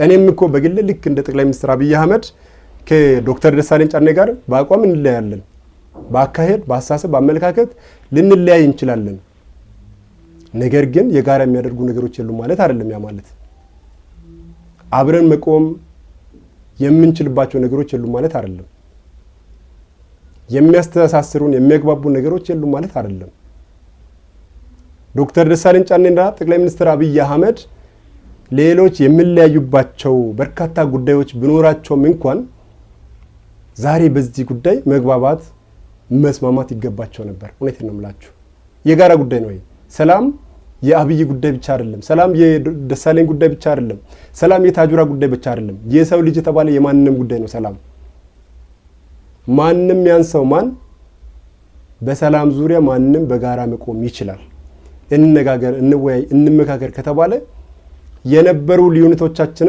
እኔም እኮ በግል ልክ እንደ ጠቅላይ ሚኒስትር አብይ አህመድ ከዶክተር ደሳለኝ ጫኔ ጋር በአቋም እንለያለን፣ በአካሄድ በአስተሳሰብ በአመለካከት ልንለያይ እንችላለን። ነገር ግን የጋራ የሚያደርጉ ነገሮች የሉም ማለት አይደለም። ያ ማለት አብረን መቆም የምንችልባቸው ነገሮች የሉም ማለት አይደለም። የሚያስተሳስሩን የሚያግባቡ ነገሮች የሉም ማለት አይደለም። ዶክተር ደሳለኝ ጫኔና ጠቅላይ ሚኒስትር አብይ አህመድ ሌሎች የሚለያዩባቸው በርካታ ጉዳዮች ቢኖራቸውም እንኳን ዛሬ በዚህ ጉዳይ መግባባት መስማማት ይገባቸው ነበር። እውነቴን ነው የምላችሁ። የጋራ ጉዳይ ነው። ሰላም የአብይ ጉዳይ ብቻ አይደለም። ሰላም የደሳለኝ ጉዳይ ብቻ አይደለም። ሰላም የታጁራ ጉዳይ ብቻ አይደለም። የሰው ልጅ የተባለ የማንንም ጉዳይ ነው። ሰላም ማንንም ያንሰው ማን በሰላም ዙሪያ ማንንም በጋራ መቆም ይችላል። እንነጋገር፣ እንወያይ፣ እንመካከር ከተባለ የነበሩ ልዩነቶቻችንን